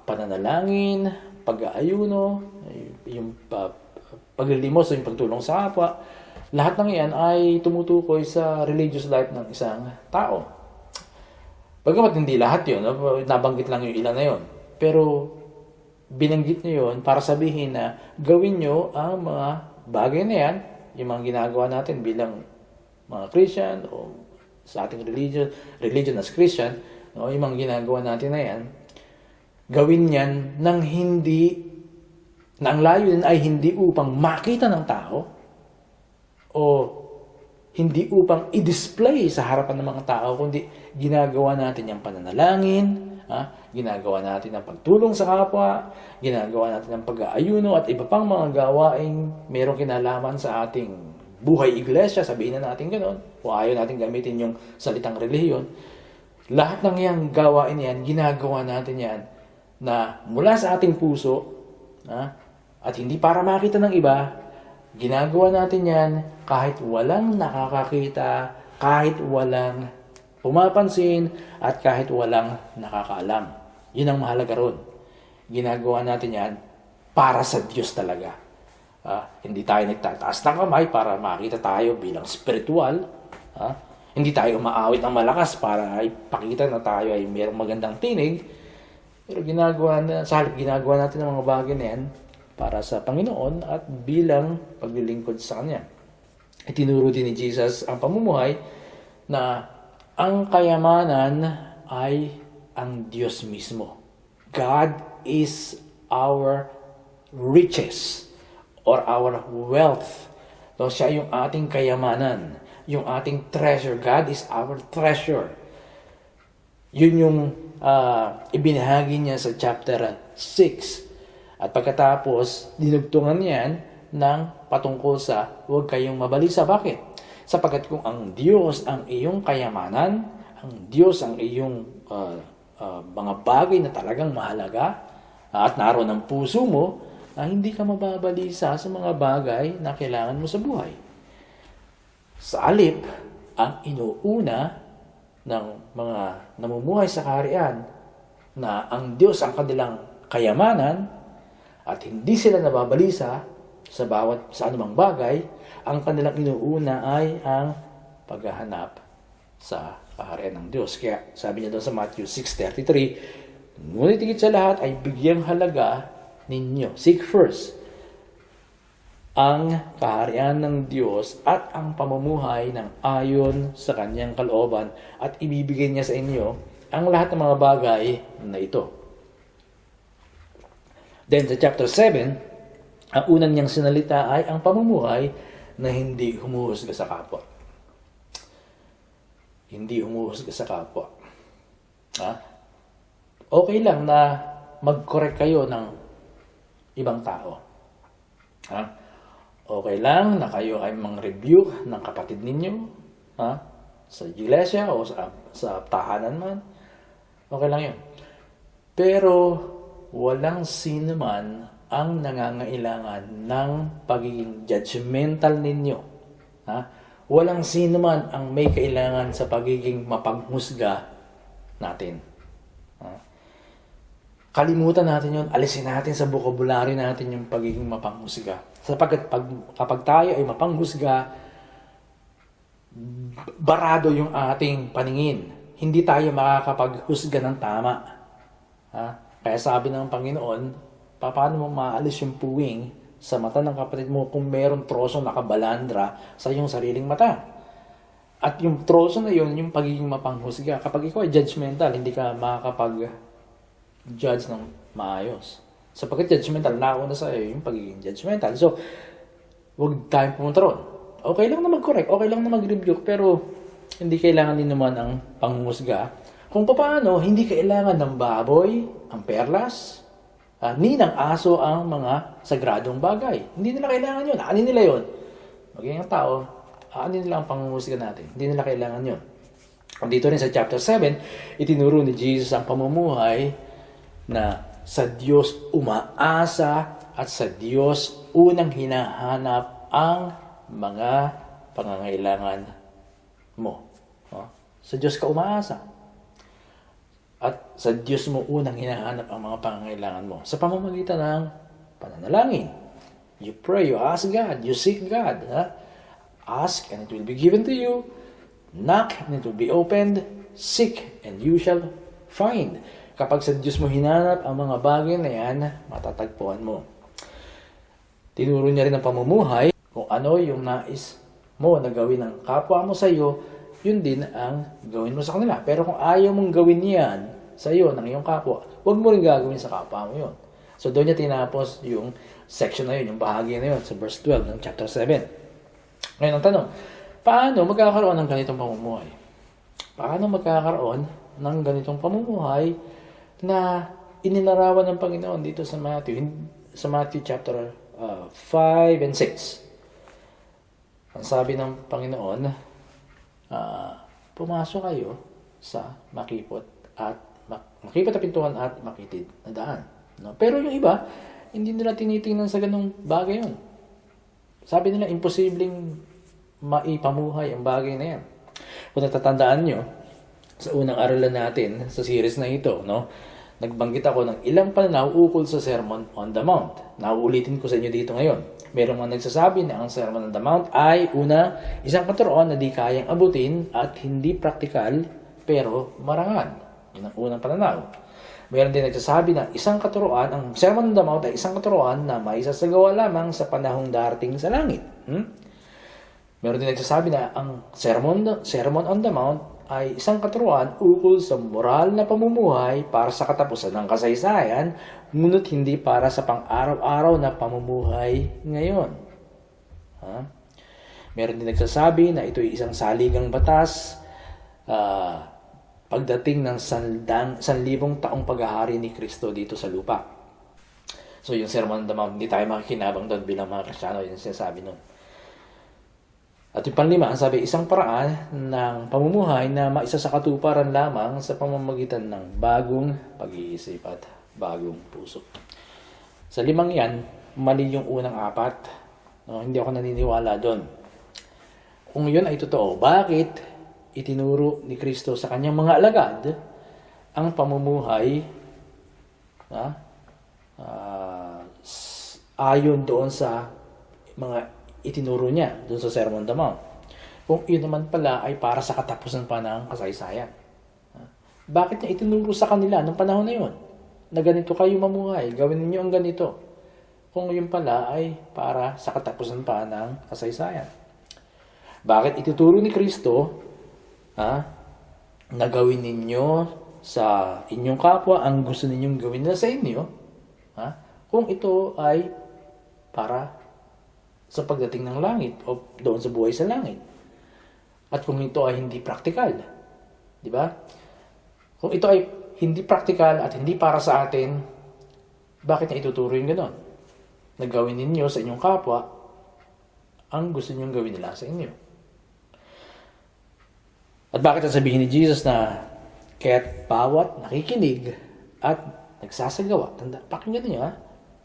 pananalangin, pag-aayuno, yung paglilimos o yung pagtulong sa kapwa, lahat ng yan ay tumutukoy sa religious life ng isang tao. Bagamat hindi lahat yun, nabanggit lang yung ilan na yun. Pero binanggit nyo yun para sabihin na gawin nyo ang mga bagay na yan, yung mga ginagawa natin bilang mga Christian o sa ating religion as Christian, yung mga ginagawa natin na yan, gawin yan nang ang layunin ay hindi upang makita ng tao o hindi upang i-display sa harapan ng mga tao, kundi ginagawa natin yung pananalangin, ginagawa natin ang pagtulong sa kapwa, ginagawa natin ang pag-aayuno at iba pang mga gawaing mayroong kinalaman sa ating buhay iglesia, sabihin na natin gano'n, o ayaw natin gamitin yung salitang relihiyon. Lahat ng yan gawain yan, ginagawa natin yan na mula sa ating puso, at hindi para makita ng iba, ginagawa natin yan kahit walang nakakakita, kahit walang pumapansin, at kahit walang nakakaalam. Yun ang mahalaga ron. Ginagawa natin yan para sa Diyos talaga. Hindi tayo nagtataas ng kamay para makita tayo bilang spiritual. Hindi tayo umaawit ng malakas para ipakita na tayo ay mayroong magandang tinig. Pero ginagawa natin ang mga bagay na yan para sa Panginoon at bilang paglilingkod sa Kanya. Itinuro din ni Jesus ang pamumuhay na ang kayamanan ay ang Diyos mismo. God is our riches or our wealth. So, siya yung ating kayamanan, yung ating treasure. God is our treasure. Yun yung ibinahagi niya sa chapter 6. At pagkatapos, dinugtungan niyan ng patungkol sa huwag kayong mabalisa. Bakit? Sapagkat kung ang Diyos ang iyong kayamanan, ang Diyos ang iyong mga bagay na talagang mahalaga at naroon ang puso mo, hindi ka mababalisa sa mga bagay na kailangan mo sa buhay. Sa halip, ang inuuna ng mga namumuhay sa kaharian na ang Diyos ang kanilang kayamanan at hindi sila nababalisa sa anumang bagay, ang kanilang inuuna ay ang paghahanap sa kaharian ng Diyos. Kaya sabi niya doon sa Matthew 6:33, ngunit higit sa lahat ay bigyang halaga ninyo. Seek first ang kaharian ng Diyos at ang pamumuhay ng ayon sa kanyang kalooban at ibibigay niya sa inyo ang lahat ng mga bagay na ito. Then sa chapter 7, ang unang niyang sinalita ay ang pamumuhay na hindi humuhusga sa kapwa. Hindi humuhusga sa kapwa. Okay lang na mag-correct kayo ng ibang tao. Okay lang na kayo ay mang-rebuke ng kapatid ninyo, sa iglesia o sa tahanan man. Okay lang yun. Pero walang sino man ang nangangailangan ng pagiging judgmental ninyo. Walang sino man ang may kailangan sa pagiging mapanghusga natin. Kalimutan natin yun, alisin natin sa vocabulary natin yung pagiging mapanghusga. Sapagkat kapag tayo ay mapanghusga, barado yung ating paningin. Hindi tayo makakapaghusga ng tama. Kaya sabi ng Panginoon, paano mo maalis yung puwing sa mata ng kapatid mo kung meron trosong nakabalandra sa iyong sariling mata? At yung troso na yun, yung pagiging mapanghusga. Kapag ikaw ay judgmental, hindi ka makakapag-judge ng maayos. Sapagkat judgmental, nauna sa iyo yung pagiging judgmental. So, huwag tayong pumunta ron. Okay lang na mag-correct, okay lang na mag-rebuke, pero hindi kailangan din naman ang panghusga. Kung paano, hindi kailangan ng baboy, ang perlas, ni ng aso ang mga sagradong bagay. Hindi nila kailangan yun. Aanin nila yun. Maging ang tao, aanin nila ang panghusga natin. Hindi nila kailangan yun. Dito rin sa chapter 7, itinuro ni Jesus ang pamumuhay na sa Diyos umaasa at sa Diyos unang hinahanap ang mga pangangailangan mo. Sa Diyos ka umaasa. At sa Diyos mo unang hinahanap ang mga pangangailangan mo. Sa pamamagitan ng pananalangin. You pray, you ask God, you seek God. Ask and it will be given to you. Knock and it will be opened. Seek and you shall find. Kapag sa Diyos mo hinanap ang mga bagay na yan, matatagpuan mo. Tinuro niya rin ang pamumuhay. Kung ano yung nais mo na gawin ng kapwa mo sa iyo, yun din ang gawin mo sa kanila. Pero kung ayaw mong gawin yan sa iyo, ng iyong kapwa, huwag mo rin gagawin sa kapwa mo yun. So doon niya tinapos yung section na yun, yung bahagi na yun, sa verse 12 ng chapter 7. Ngayon ang tanong, paano magkakaroon ng ganitong pamumuhay? Paano magkakaroon ng ganitong pamumuhay na ininarawan ng Panginoon dito sa Matthew chapter 5 and 6. Ang sabi ng Panginoon, pumasok kayo sa makipot na pintuan at makitid na daan. No? Pero yung iba, hindi nila tinitingnan sa ganung bagay yun. Sabi nila, imposibleng maipamuhay ang bagay na yan. Kung natatandaan nyo, sa unang aralan natin, sa series na ito, no? Nagbanggit ako ng ilang pananaw ukol sa Sermon on the Mount. Nauulitin ko sa inyo dito ngayon. Merong mga nagsasabi na ang Sermon on the Mount ay, una, isang katuroan na di kayang abutin at hindi praktikal, pero marangal. Yun ang unang pananaw. Meron din nagsasabi na isang katuroan, ang Sermon on the Mount ay isang katuroan na maisasagawa lamang sa panahong darating sa langit. Meron din nagsasabi na ang Sermon on the Mount ay isang katuruan ukol sa moral na pamumuhay para sa katapusan ng kasaysayan, ngunit hindi para sa pang-araw-araw na pamumuhay ngayon. Meron din nagsasabi na ito ay isang saligang batas pagdating ng 1,000 taong paghahari ni Kristo dito sa lupa. So yung Sermon on the Mount, hindi tayo makikinabang doon bilang mga Kristiyano, yung sinasabi nun. At yung panlima, ang sabi, isang paraan ng pamumuhay na maisa sa katuparan lamang sa pamamagitan ng bagong pag-iisip at bagong puso. Sa limang yan, mali yung unang apat. No, hindi ako naniniwala doon. Kung yun ay totoo, bakit itinuro ni Kristo sa kanyang mga alagad ang pamumuhay ayon doon sa mga itinuro niya doon sa Sermon on the Mount? Kung yun naman pala ay para sa katapusan pa ng kasaysayan. Bakit niya itinuro sa kanila noong panahon na yun? Na ganito kayo mamuhay, gawin niyo ang ganito. Kung yun pala ay para sa katapusan pa ng kasaysayan. Bakit ituturo ni Kristo na gawin ninyo sa inyong kapwa ang gusto ninyong gawin na sa inyo, kung ito ay para sa pagdating ng langit o doon sa buhay sa langit. At kung ito ay hindi praktikal, di ba? Kung ito ay hindi praktikal at hindi para sa atin, bakit niya ituturo yung gano'n? Nagawin ninyo sa inyong kapwa ang gusto ninyong gawin nila sa inyo. At bakit sabihin ni Jesus na kaya't bawat nakikinig at nagsasagawa, pakinggan niyo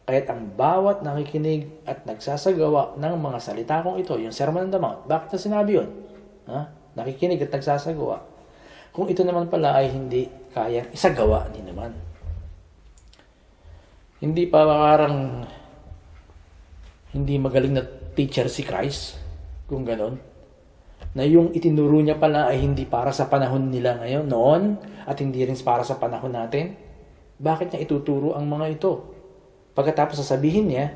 kaya't ang bawat nakikinig at nagsasagawa ng mga salita kong ito, yung Sermon on the Mount, bakit na sinabi yun? Nakikinig at nagsasagawa. Kung ito naman pala ay hindi kayang isagawa, hindi naman. Hindi pa parang hindi magaling na teacher si Christ, kung ganon. Na yung itinuro niya pala ay hindi para sa panahon nila ngayon, noon, at hindi rin para sa panahon natin. Bakit niya ituturo ang mga ito? Pagkatapos sasabihin niya,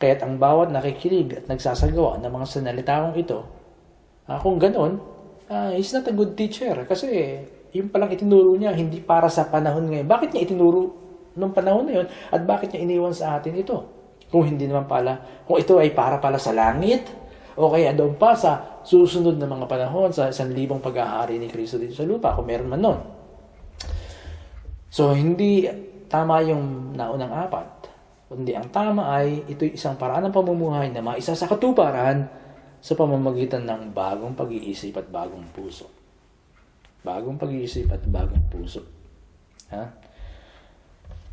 kaya't ang bawat nakikinig at nagsasagawa ng mga sanalita kong ito, kung ganon, he's not a good teacher. Kasi yung palang itinuro niya, hindi para sa panahon ngayon. Bakit niya itinuro nung panahon na yun? At bakit niya iniwan sa atin ito? Kung hindi naman pala, kung ito ay para pala sa langit, o kaya doon pa sa susunod na mga panahon, sa 1,000 paghahari ni Kristo dito sa lupa, kung meron man nun. So, hindi tama yung naunang apat. Kundi ang tama ay ito'y isang paraan ng pamumuhay na maisa sa katuparan sa pamamagitan ng bagong pag-iisip at bagong puso. Bagong pag-iisip at bagong puso.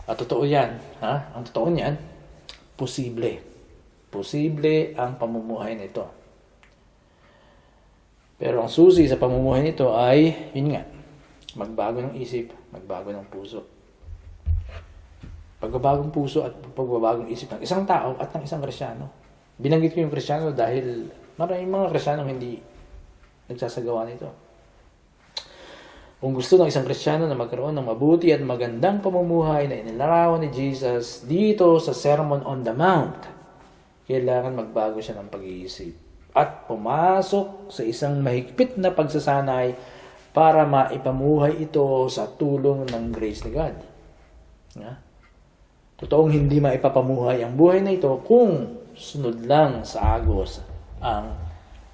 At totoo yan. Ang totoo niyan, posible. Posible ang pamumuhay nito. Pero ang susi sa pamumuhay nito ay, yun nga, magbago ng isip, magbago ng puso. Pagbabagong puso at pagbabagong isip ng isang tao at ng isang Kristiyano. Binanggit ko yung Kristiyano dahil maraming mga Kristiyano hindi nagsasagawa nito. Kung gusto ng isang Kristiyano na magkaroon ng mabuti at magandang pamumuhay na inilarawan ni Jesus dito sa Sermon on the Mount, kailangan magbago siya ng pag-iisip at pumasok sa isang mahigpit na pagsasanay para maipamuhay ito sa tulong ng grace ni God. Totoong hindi maipapamuhay ang buhay na ito kung sunod lang sa agos ang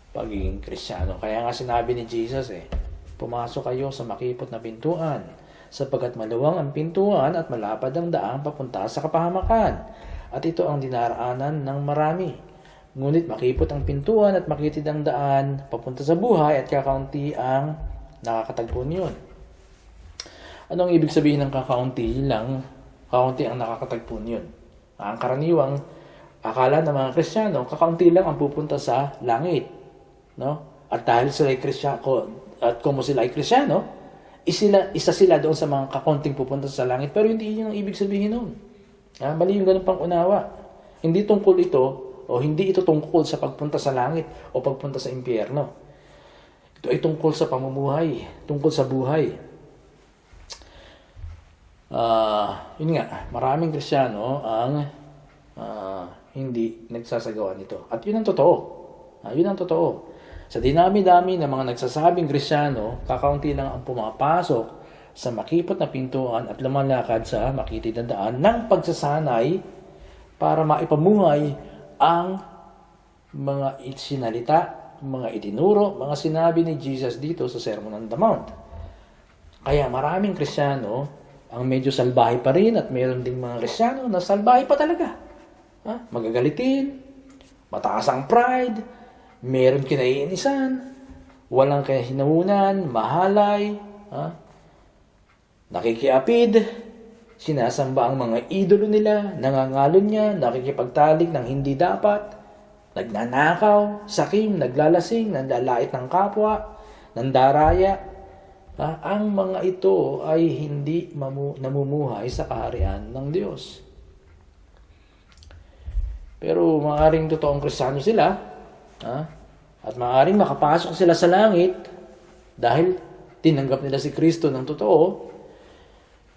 pagiging Kristiyano. Kaya nga sinabi ni Jesus pumasok kayo sa makipot na pintuan, sapagkat maluwang ang pintuan at malapad ang daang papunta sa kapahamakan. At ito ang dinaraanan ng marami. Ngunit makipot ang pintuan at makitid ang daan papunta sa buhay at kakaunti ang nakakatagpo niyon. Anong ibig sabihin ng kakaunti lang? Kakaunti ang nakakatagpo niyon. Ang karaniwang akala ng mga Kristiyano, kakaunti lang ang pupunta sa langit. No? At dahil sila ay Kristiyano, at kung sila ay Kristiyano, isa sila doon sa mga kakaunting pupunta sa langit. Pero hindi yun ang ibig sabihin nun. Mali yung ganun pang unawa. Hindi tungkol ito, o hindi ito tungkol sa pagpunta sa langit o pagpunta sa impyerno. Ito ay tungkol sa pamumuhay, tungkol sa buhay. Yun nga, maraming Kristiyano ang hindi nagsasagawa nito. At yun ang totoo. Yun ang totoo. Sa dinami-dami ng mga nagsasabing Kristiyano, kakaunti lang ang pumapasok sa makipot na pintuan at lumalakad sa makitid na daan ng pagsasanay para maipamuhay ang mga isinalita, mga itinuro, mga sinabi ni Jesus dito sa Sermon on the Mount. Kaya maraming Kristiyano ang medyo salbahe pa rin at meron ding mga Kristiyano na salbahe pa talaga. Magagalitin, mataas ang pride, meron kinaiinisan, walang kahinahunan, mahalay, nakikiapid, sinasamba ang mga idolo nila, nangangalon niya, nakikipagtalik ng hindi dapat, nagnanakaw, sakim, naglalasing, nanlalait ng kapwa, nandaraya. Ang mga ito ay hindi namumuhay sa kaharian ng Diyos. Pero maaaring totoong Kristiyano sila, at maaaring makapasok sila sa langit dahil tinanggap nila si Kristo ng totoo,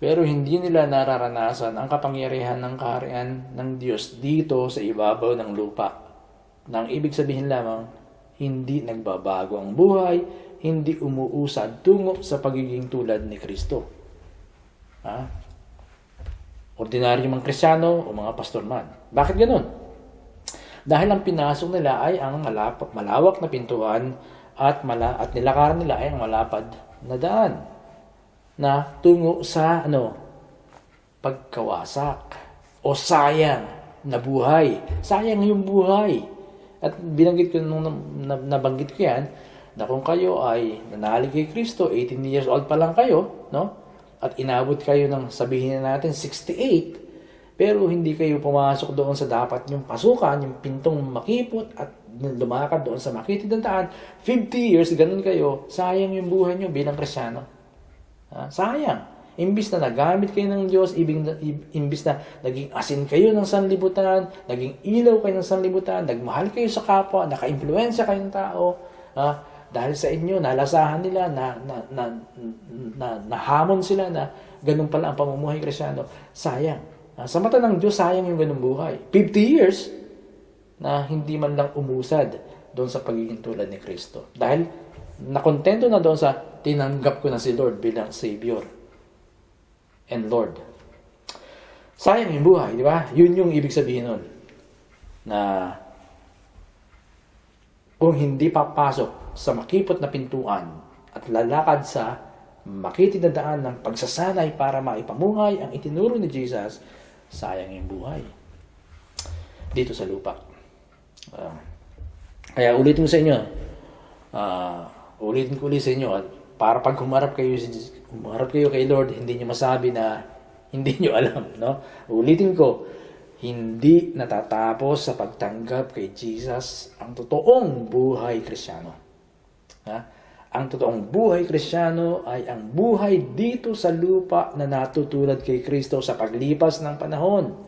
pero hindi nila nararanasan ang kapangyarihan ng kaharian ng Diyos dito sa ibabaw ng lupa. Nang ibig sabihin lamang, hindi nagbabago ang buhay, hindi umuusad tungo sa pagiging tulad ni Kristo. Ordinaryo mga Kristiyano o mga pastor man. Bakit ganun? Dahil ang pinasok nila ay ang malawak na pintuan at nilakaran nila ay ang malapad na daan na tungo sa pagkawasak o sayang na buhay. Sayang yung buhay. At binanggit ko nung nabanggit ko yan na kung kayo ay nanalig kay Kristo, 18 years old pa lang kayo, at inabot kayo ng sabihin na natin 68, pero hindi kayo pumasok doon sa dapat yung pasukan, yung pintong makipot at lumakad doon sa makitid ng daan, 50 years, ganun kayo, sayang yung buhay nyo bilang Kristiyano. Sayang. Imbis na nagamit kayo ng Diyos, imbis na naging asin kayo ng sanlibutan, naging ilaw kayo ng sanlibutan, nagmahal kayo sa kapwa, naka-impluensya kayong tao, dahil sa inyo, nalasahan nila, nahamon sila na ganun pala ang pamumuhay Kristiyano. Sayang. Sa mata ng Diyos, sayang yung ganung buhay. 50 years na hindi man lang umusad doon sa pagiging tulad ni Kristo. Dahil nakontento na doon sa tinanggap ko na si Lord bilang Savior and Lord. Sayang yung buhay, di ba? Yun yung ibig sabihin nun. Na kung hindi papasok sa makipot na pintuan at lalakad sa makitid na daan ng pagsasanay para maipamuhay ang itinuro ni Jesus, sayang yung buhay dito sa lupa. Kaya ulitin ko sa inyo, ulitin ko ulit sa inyo, at para pag humarap kayo kay Lord, hindi nyo masabi na hindi nyo alam, Ulitin ko, hindi natatapos sa pagtanggap kay Jesus ang totoong buhay Kristiyano. Ang totoong buhay Kristiyano ay ang buhay dito sa lupa na natutulad kay Kristo sa paglipas ng panahon.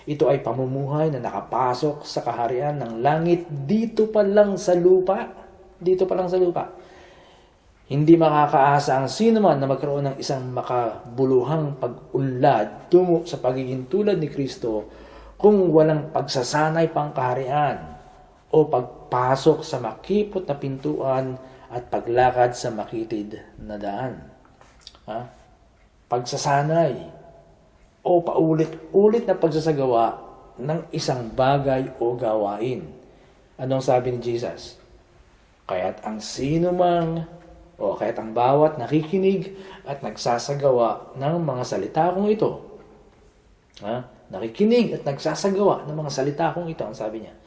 Ito ay pamumuhay na nakapasok sa kaharian ng langit dito pa lang sa lupa. Dito pa lang sa lupa. Hindi makakaasa ang sino man na magkaroon ng isang makabuluhang pag-unlad tungo sa pagiging tulad ni Kristo kung walang pagsasanay pang kaharian o pagpasok sa makipot na pintuan at paglakad sa makitid na daan. Pagsasanay o paulit-ulit na pagsasagawa ng isang bagay o gawain. Anong sabi ni Jesus? Kaya't ang sino mang o kaya't ang bawat nakikinig at nagsasagawa ng mga salita kong ito. Nakikinig at nagsasagawa ng mga salita kong ito, ang sabi niya,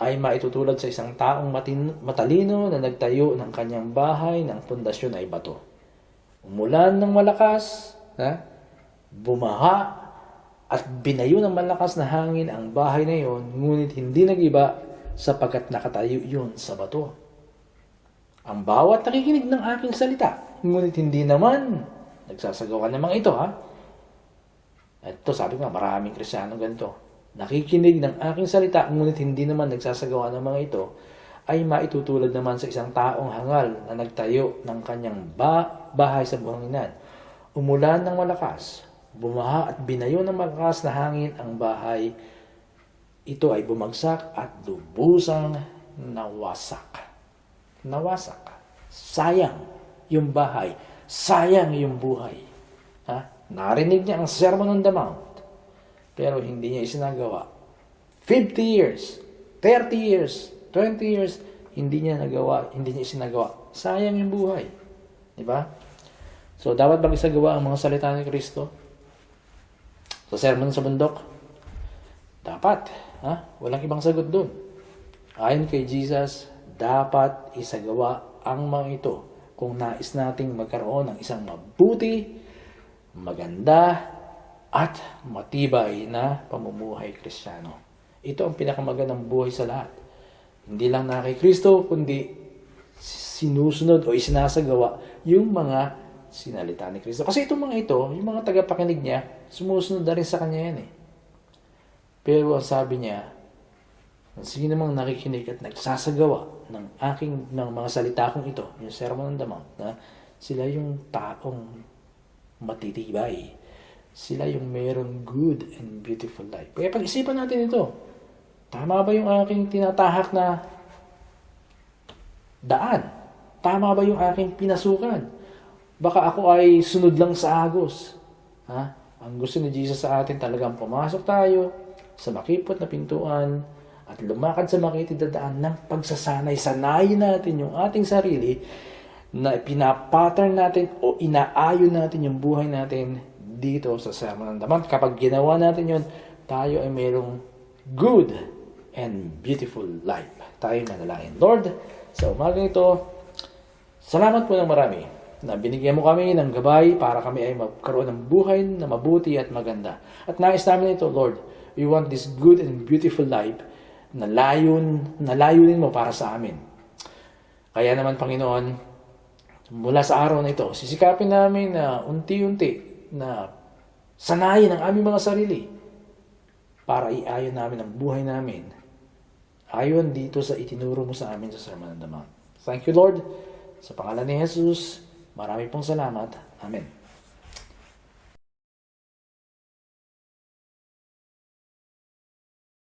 ay maitutulad sa isang taong matalino na nagtayo ng kanyang bahay ng pundasyon ay bato. Umulan ng malakas, bumaha, at binayo ng malakas na hangin ang bahay na iyon, ngunit hindi nag-iba sapagkat nakatayo yun sa bato. Ang bawat nakikinig ng aking salita, ngunit hindi naman nagsasagawa ng mga ito, Ito, sabi ko, maraming Kristiyano ganito. Nakikinig ng aking salita, ngunit hindi naman nagsasagawa ng mga ito, ay maitutulad naman sa isang taong hangal na nagtayo ng kanyang bahay sa buhanginan. Umulan ng malakas, bumaha at binayo ng malakas na hangin ang bahay. Ito ay bumagsak at lubusang nawasak. nawasak. Sayang yung bahay. Sayang yung buhay. Narinig niya ang Sermon on the Mount. Pero hindi niya isinagawa. 50 years, 30 years, 20 years, hindi niya isinagawa. Sayang yung buhay. Di ba? So, dapat bang isagawa ang mga salita ni Kristo? Sa Sermon sa Bundok? Dapat. Walang ibang sagot doon. Ayon kay Jesus, dapat isagawa ang mga ito kung nais nating magkaroon ng isang mabuti, maganda, at matibay na pamumuhay Kristiyano. Ito ang pinakamagandang buhay sa lahat. Hindi lang na kay Kristo, kundi sinusunod o isinasagawa yung mga sinalita ni Kristo. Kasi itong mga ito, yung mga tagapakinig niya, sumusunod na rin sa kanya yan eh. Pero ang sabi niya, sino namang nakikinig at nagsasagawa ng mga salita kong ito, yung Sermon on the Mount, na sila yung taong matitibay. Sila yung meron good and beautiful life. Kaya pag-isipan natin ito. Tama ba yung aking tinatahak na daan? Tama ba yung aking pinasukan? Baka ako ay sunod lang sa agos. Ang gusto ni Jesus sa atin talagang pumasok tayo sa makipot na pintuan at lumakad sa makitid na daan ng pagsasanay. Sanayin natin yung ating sarili na pinapattern natin o inaayon natin yung buhay natin dito sa Sermon on the Mount. Kapag ginawa natin yun, tayo ay mayroong good and beautiful life. Tayo manalangin. Lord, sa umagang ito, salamat po ng marami na binigyan mo kami ng gabay para kami ay magkaroon ng buhay na mabuti at maganda. At nais namin ito, Lord, we want this good and beautiful life na layunin mo para sa amin. Kaya naman, Panginoon, mula sa araw na ito, sisikapin namin na unti-unti na sanayin ang aming mga sarili para iayon namin ang buhay namin ayon dito sa itinuro mo sa amin sa Sermon on the Mount. Thank you, Lord. Sa pangalan ni Jesus, marami pong salamat. Amen.